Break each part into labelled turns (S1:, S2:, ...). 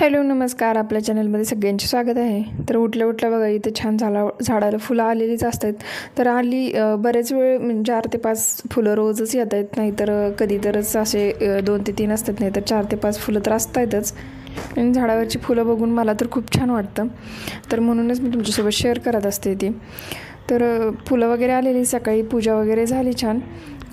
S1: Hello नमस्कार, आपल्या चॅनलमध्ये सगळ्यांचे स्वागत आहे। तर उठल्या उठल्या बघा इथे छान झाडाला फुलं आलेलीच असतात। तर आली बरेच वेळ 4 ते 5 फुलं रोजच येत आहेत, नाहीतर कधी तरच असे 2 ते 3 असतात, नाहीतर 4 ते 5 फुलं तर असतातच। आणि झाडावरची फुलं बघून मला तर खूप छान वाटतं, तर म्हणूनच मी तुमच्यासोबत शेअर करत असते ती। तर फुलं वगैरे आलेली, सकाळी पूजा वगैरे झाली छान,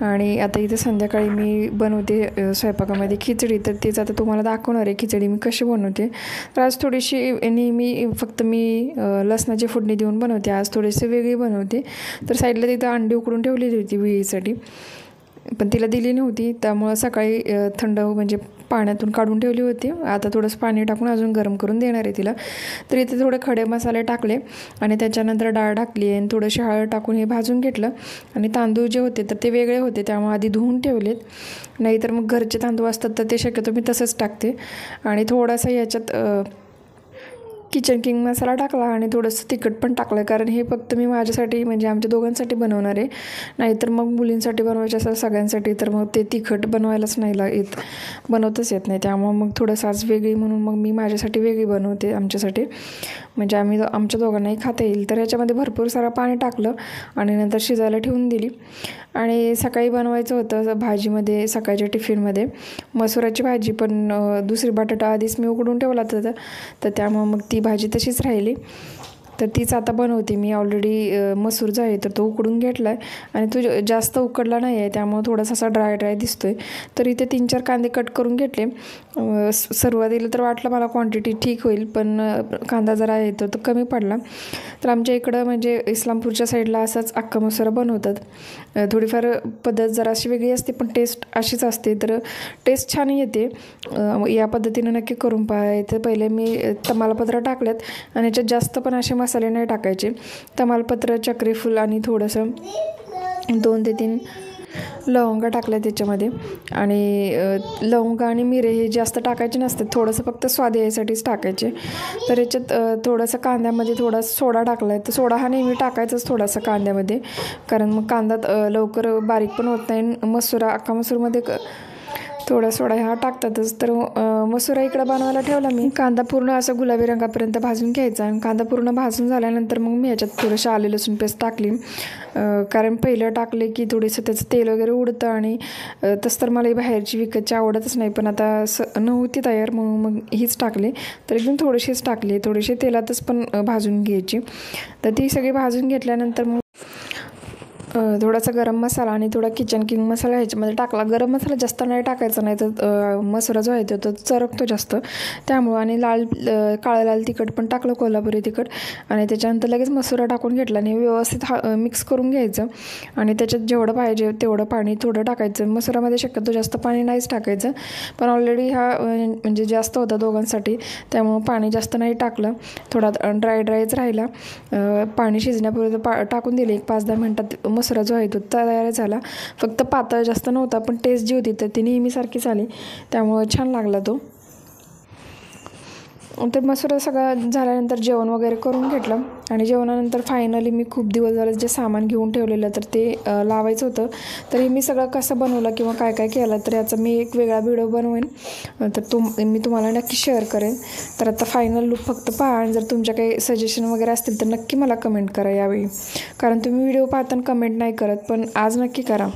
S1: आणि आता इथे संध्याकाळी मी बनवते स्वयंपाकामध्ये खिचडी। तर तेच आता तुम्हाला दाखवणार आहे खिचडी मी कशी बनवते। तर आज थोडीशी नेहमी फक्त मी लसणाची फोडणी देऊन बनवते, आज थोडीशी वेगळी बनवते। तर साईडला तिथं अंडी उकडून ठेवलेली होती विळीसाठी, पण तिला दिली नव्हती, त्यामुळं सकाळी थंड म्हणजे पाण्यातून काढून ठेवली होती। आता थोडंसं पाणी टाकून अजून गरम करून देणार आहे तिला। तर इथे थोडे खडे मसाले टाकले आणि त्याच्यानंतर डाळ टाकली आणि थोडंशी हळद टाकून हे भाजून घेतलं। आणि तांदूळ जे होते तर ते वेगळे होते, त्यामुळे आधी धुवून ठेवलेत, नाहीतर मग घरचे तांदूळ असतात तर ते शक्यतो मी तसंच टाकते। आणि थोडासा याच्यात किचन किंग मसाला टाकला आणि थोडंसं तिखट पण टाकलं, कारण हे फक्त मी माझ्यासाठी म्हणजे आमच्या दोघांसाठी बनवणार आहे, नाहीतर मग मुलींसाठी बनवायचे असेल सगळ्यांसाठी तर मग ते तिखट बनवायलाच नाही बनवताच येत नाही। त्यामुळं मग थोडंसं आज वेगळी म्हणून मग मी माझ्यासाठी वेगळी बनवते, आमच्यासाठी म्हणजे आमच्या दोघांनाही खाता येईल। तर ह्याच्यामध्ये भरपूर सारं पाणी टाकलं आणि नंतर शिजायला ठेवून दिली। आणि सकाळी बनवायचं होतं भाजीमध्ये, सकाळच्या टिफिनमध्ये मसुराची भाजी, पण दुसरी बटाटा आधीच मी उकडून ठेवला होता, तर त्यामुळं मग ती भाजी तशीच राहिली। तर तीच आता बनवते मी। ऑलरेडी मसूर जो आहे तर तो उकडून घेतला आहे आणि तो जास्त उकडला नाही आहे, त्यामुळे थोडासा असा ड्राय दिसतोय। तर इथे 3-4 कांदे कट करून घेतले। सुरुवातीला तर वाटलं मला क्वांटिटी ठीक होईल, पण कांदा जरा आहे तो कमी पडला। तर आमच्या इकडं म्हणजे इस्लामपूरच्या साईडला असाच अख्खा मसुरा बनवतात। थोडीफार पद्धत जरा अशी वेगळी असते, पण टेस्ट अशीच असते, तर टेस्ट छान येते। या पद्धतीनं नक्की करून पाहायचं। पहिले मी तमालपत्र टाकलेत आणि याच्यात जास्त पण असे मसाले नाही टाकायचे। तमालपत्र, चक्रीफूल आणि थोडंसं 2 ते 3 लवंगा टाकल्या त्याच्यामध्ये, आणि लवंगा आणि मिरे हे जास्त टाकायचे नसतात, थोडंसं फक्त स्वाद यायसाठीच टाकायचे। तर याच्यात थोडंसं कांद्यामध्ये थोडा सोडा टाकला आहे, तर सोडा हा नेहमी टाकायचाच थोडासा कांद्यामध्ये, कारण मग कांदा लवकर बारीक पण होत नाही। मसुरा अख्खा मसूरमध्ये थोडा सोडा हा टाकतातच। तर मसुरा इकडं बनवायला ठेवला मी। कांदा पूर्ण असं गुलाबी रंगापर्यंत भाजून घ्यायचा, आणि कांदा पूर्ण भाजून झाल्यानंतर मग मी याच्यात थोडंसं आले लसूण पेस्ट टाकली, कारण पहिलं टाकले की थोडंसं त्याचं तेल वगैरे उडतं, आणि तसं तर मला बाहेरची विकतची आवडतच नाही, पण आता नव्हती तयार म्हणून मग हीच टाकली। तर एकदम थोडीशीच टाकली, थोडीशी तेलातच पण भाजून घ्यायची। तर ती सगळी भाजून घेतल्यानंतर मग थोडासा गरम मसाला आणि थोडा किचन किंग मसाला ह्याच्यामध्ये टाकला। गरम मसाला जास्त नाही टाकायचा, नाही तर मसुरा जो आहे तो चरकतो जास्त, त्यामुळं। आणि काळं लाल तिखट पण टाकलं, कोल्हापुरी तिखट, आणि त्याच्यानंतर लगेच मसुरा टाकून घेतला आणि व्यवस्थित मिक्स करून घ्यायचं। आणि त्याच्यात जेवढं पाहिजे तेवढं पाणी थोडं टाकायचं। मसुरामध्ये शक्यतो जास्त पाणी नाहीच टाकायचं, पण ऑलरेडी हा म्हणजे जास्त होता दोघांसाठी, त्यामुळं पाणी जास्त नाही टाकलं, थोडा ड्रायच राहिला। पाणी शिजण्यापूर्वी टाकून दिले, 1-5-10 मिनटात मसुरा जो आहे तो तयार झाला। फक्त पातळ जास्त नव्हता, पण टेस्ट जी होती तर ती नेहमीसारखीच आली, त्यामुळं छान लागला तो। तर मसुरा सगळा झाल्यानंतर जेवण वगैरे करून घेतलं, आणि जेवणानंतर फायनली मी खूप दिवस झालं जे सामान घेऊन ठेवलेलं तर ते लावायचं होतं। तर हे मी सगळं कसं बनवलं किंवा काय काय केलं तर याचा मी एक वेगळा व्हिडिओ बनवेन, तर मी तुम्हाला नक्की शेअर करेन। तर आता फायनल लुक फक्त पहा, आणि जर तुमच्या काही सजेशन वगैरे असतील तर नक्की मला कमेंट करा यावेळी, कारण तुम्ही व्हिडिओ पाहताना कमेंट नाही करत, पण आज नक्की करा।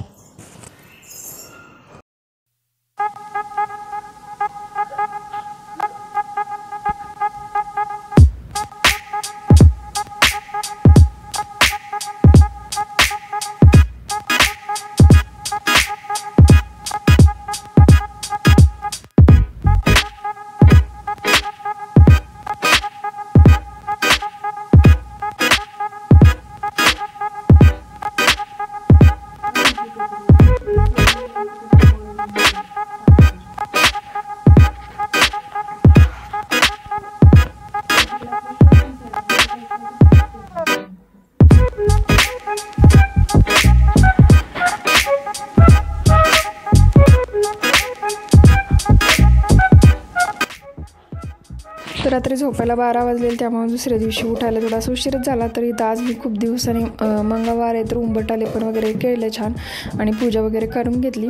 S1: रात्री झोपायला 12 वाजले, त्यामुळे दुसऱ्या दिवशी उठायला थोडासा उशीरच झाला. तर इथं आज मी खूप दिवसांनी मंगळवार आहे तर उंबरठा लेपन वगैरे केलं छान आणि पूजा वगैरे करून घेतली.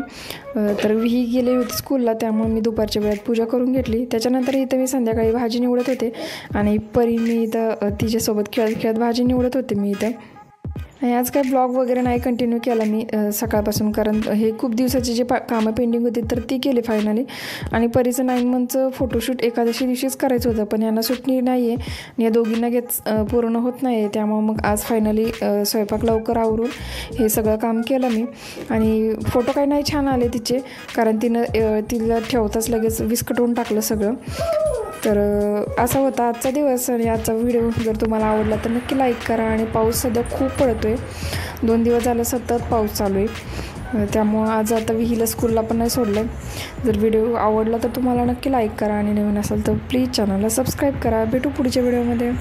S1: तर ही गेली होती स्कूलला, त्यामुळे मी दुपारच्या वेळात पूजा करून घेतली. त्याच्यानंतर इथं मी संध्याकाळी भाजी निवडत होते आणि परी मी इथं तिच्यासोबत खेळत खेळत भाजी निवडत होते मी इथं. आणि आज काही ब्लॉग वगैरे नाही कंटिन्यू केला मी सकाळपासून, कारण हे खूप दिवसाची जे कामं पेंडिंग होती तर ती केली फायनली. आणि परीचं 9 मंथचं फोटोशूट एकादशी दिवशीच करायचं होतं, पण यांना सुट्टी नाही आहे आणि या दोघींना पूर्ण होत नाही आहे. त्यामुळं मग आज फायनली स्वयंपाक लवकर आवरून हे सगळं काम केलं मी. आणि फोटो काही नाही छान आले तिचे, कारण तिला ठेवताच लगेच विस्कटवून टाकलं सगळं. तर असा होता आजचा दिवस. आणि आजचा व्हिडिओ जर तुम्हाला आवडला तर नक्की लाईक करा. आणि पाऊस सध्या खूप पडतो आहे, 2 दिवस झालं सतत पाऊस चालू आहे, त्यामुळं आज आता विहीला स्कूलला पण नाही सोडलं. जर व्हिडिओ आवडला तर तुम्हाला नक्की लाईक करा आणि नवीन असेल तर प्लीज चॅनलला सबस्क्राईब करा. भेटू पुढच्या व्हिडिओमध्ये.